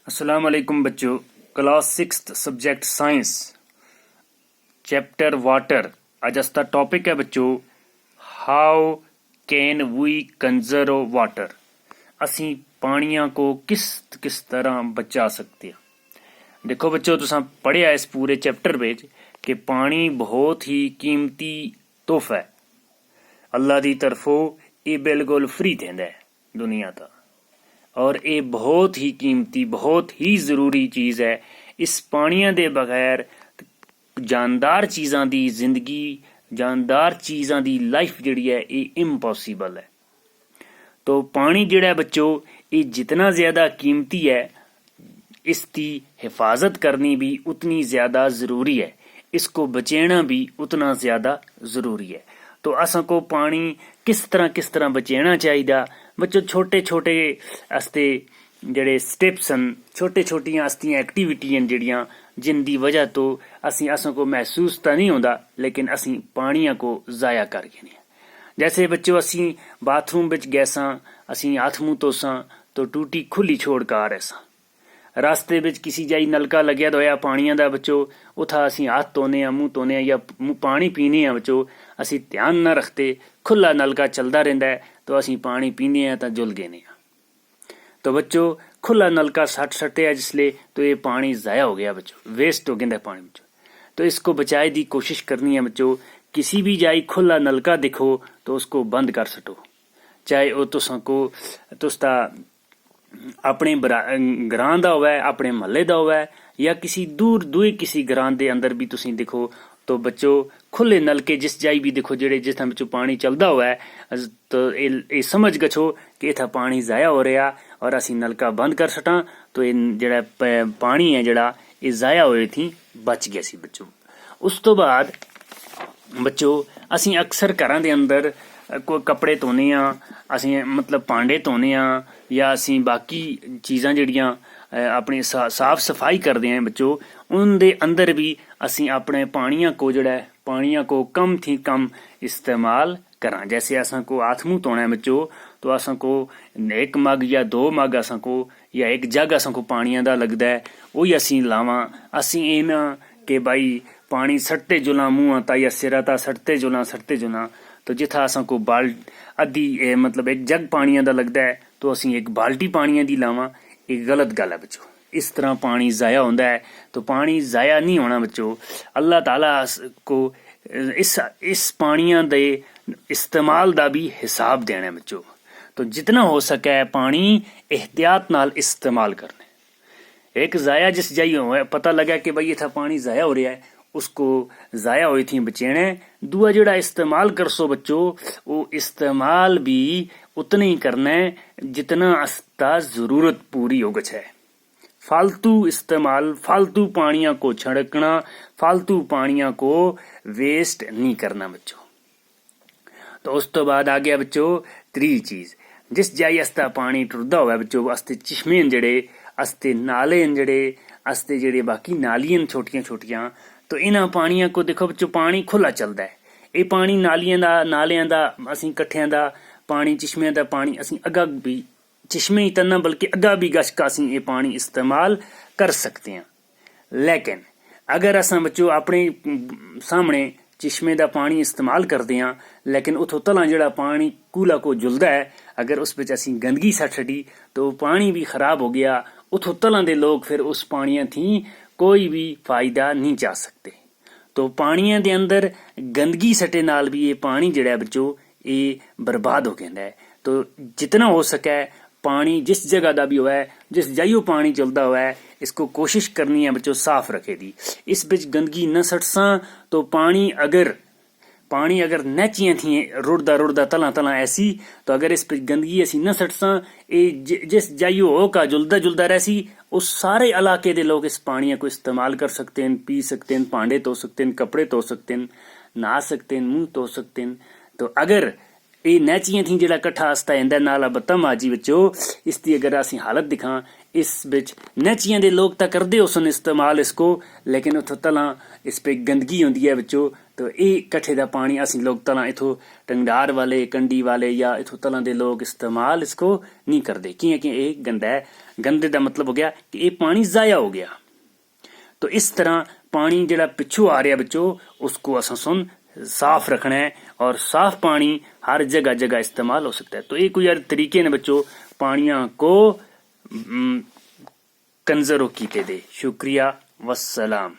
अस्सलाम वालेकुम बच्चों। Class 6 subject science chapter water. आज का टॉपिक है बच्चों, how can we conserve water. असी पानिया को किस किस तरह बचा सकते हैं। देखो बच्चों, तुसा पढ़िया इस पूरे चैप्टर में कि पानी बहुत ही कीमती तोहफा है। अल्लाह की तरफों ये बिल्कुल फ्री देंदा है दुनिया का, और ये बहुत ही कीमती बहुत ही जरूरी चीज़ है। इस पानिया दे बगैर जानदार चीज़ों की जिंदगी, जानदार चीज़ों की लाइफ जिहड़ी है ये इम्पॉसिबल है। तो पानी जिहड़ा है बच्चों, ये जितना ज़्यादा कीमती है, इसकी हिफाजत करनी भी उतनी ज़्यादा ज़रूरी है, इसको बचाना भी उतना ज़्यादा ज़रूरी है। तो असां को पानी किस तरह बचाना चाहिए बच्चों। छोटे छोटे आस्ते जड़े स्टेप्स हैं, छोटे छोटियां आस्तियां एक्टिविटी हैं जड़ियां जिनकी वजह तो असां को महसूस तो नहीं होता, लेकिन असी पानिया को ज़ाया कर गए। जैसे बच्चों, असी बाथरूम बिच गए सां, असी हाथ मुँह धोसां तो टूटी खुली छोड़ के आ रहे सां। रास्ते बिच किसी जाई नलका लग्या होया पानिया का बच्चों, उथा असी हाथ धोने मुँह धोने या पानी पीने बच्चों, असी ध्यान न रखते, खुला नलका चलता रहिंदा है तो असी पानी पीने तो जुल गए। तो बच्चों, खुला नलका सट्टे जिसले तो ये पानी ज़ाया हो गया बच्चों, वेस्ट हो गया पानी बच्चों। तो इसको बचाए की कोशिश करनी है बच्चों। किसी भी जाई खुला नलका दिखो तो उसको बंद कर सटो, चाहे वो तुसका अपने ग्रां का होवे, अपने महल्ले का होवे, या किसी दूर दूर किसी ग्रां के अंदर भी तुसी देखो तो बच्चों खुले नलके जिस जाई भी देखो जेड़े जिस बच्चों पानी चलता हुआ है, तो ये समझ गछो कि इतना पानी ज़ाया हो रहा और असी नलका बंद कर सटा तो ये जड़ा पानी है जड़ा ये ज़ाया हुए थी बच गया सी बच्चों। उस तो बाद बच्चों असी अक्सर घरां दे अंदर कोई कपड़े धोने असी मतलब भांडे धोने या असी बाकी चीज़ां जड़ियां अपनी साफ सफाई करते हैं बच्चों, उनके अंदर भी असी अपने पानिया को जड़ा है पानिया को कम थी कम इस्तेमाल करा। जैसे असा को हाथ मुँह धोना है बच्चों, तो असा को एक मग या दो मग असा को या एक जग असा को पानिया का लगता है, वही असी लावा। असी ये ना कि भाई पानी सटते जुला मुँह ता या सिरा ता सटते जुला तो जिथा असा को अद्धी मतलब एक जग पानिया का लगता है तो असी एक बाल्टी पानिया की लावा। एक गलत गल है बच्चों, इस तरह पानी ज़ाया होता है। तो पानी ज़ाया नहीं होना बच्चों। अल्लाह ताला को इस पानिया दे इस्तेमाल का भी हिसाब देना है बच्चों। तो जितना हो सके पानी एहतियात नाल इस्तेमाल करना। एक ज़ाया जिस जाई हो पता लगा कि भाई इतना पानी ज़ाया हो रहा है, उसको ज़ाया हुई थी बचेने। दूआ जोड़ा इस्तेमाल कर सो बच्चों, वो इस्तेमाल भी उतना ही करना है जितना अस्ता जरूरत पूरी हो गई है। फालतू इस्तेमाल, फालतू पानिया को छिड़कना, फालतू पानिया को वेस्ट नहीं करना बच्चों। तो उस तो बाद आ गया बच्चों त्री चीज, जिस जाई अस्ता पानी टुरदा हुआ बच्चों, अस्ते चश्मे जड़े, अस्ते नाले जड़े, अस्ते जड़े बाकी नालियां छोटियां छोटियां, तो इन्हां पानिया को देखो बच्चों पानी खुला चलता है। ये पानी नालियां दा नालियां दा असी कट्ठियां दा पानी, चश्मे का पानी असी अगा भी चश्मे ही तना बल्कि अगा भी गश का असी ये पानी इस्तेमाल कर सकते हैं। लेकिन अगर असा बच्चों अपने सामने चश्मे का पानी इस्तेमाल करते हैं, लेकिन उतो तला जड़ा पानी कूला को जुलदा है, अगर उस बिच असी गंदगी सट छड़ी तो पानी भी खराब हो गया। उतो तला दे लोग फिर उस पानिया थी कोई भी फायदा नहीं जा सकते। तो पानिया दे अंदर गंदगी सटे नाल भी ये पानी जड़ा बच्चों ये बर्बाद हो गया है। तो जितना हो सके पानी जिस जगह का भी हुआ है, जिस जाइयो पानी चलता हुआ है, इसको कोशिश करनी है बच्चों साफ रखे दी। इस बिच गंदगी न सटसा तो पानी अगर नचियां थी रुड़दा रुड़दा तला तला ऐसी, तो अगर इस बिच गंदगी ऐसी न सटसा ये जिस जाइयो हो का जुलदा जुलदा रहसी, उस सारे इलाके दे लोग इस पानी को इस्तेमाल कर सकते हैं, पी सकते हैं, भांडे धो सकते हैं, कपड़े धो सकते हैं, नहा सकते हैं, मुंह धो सकते हैं। तो अगर ਇਹ ਨਹਿਚੀਆਂ ਥੀ ਜਿਹੜਾ ਇਕੱਠਾ ਹਸਤਾ ਜਾਂਦਾ ਨਾਲਾ ਬਤਮਾਜੀ ਵਿੱਚੋਂ ਇਸ ਦੀ ਅਗਰ ਅਸੀਂ ਹਾਲਤ ਦਿਖਾਂ इस बिच नहचियां दे लोग तो करते उसन इस्तेमाल इसको लेकिन उतो तला इस पे गंदगी होंगी है बच्चों तो ये कट्ठे का पानी असी लोग तला इथों टंगडार वाले कंडी वाले या इथों तला दे लोग इस्तेमाल इसको नहीं करते क्योंकि ये गंदा है। गंदे का मतलब हो गया कि ये पानी ज़ाया हो गया। तो इस तरह पानी जिहड़ा पिछू आ रहा बच्चों उसको असां सुन साफ रखना है और साफ पानी हर जगह जगह इस्तेमाल हो सकता है। तो ये कोई यार तरीके ने बच्चों पानियां को कंजरो कीते दे। शुक्रिया वस्सलाम।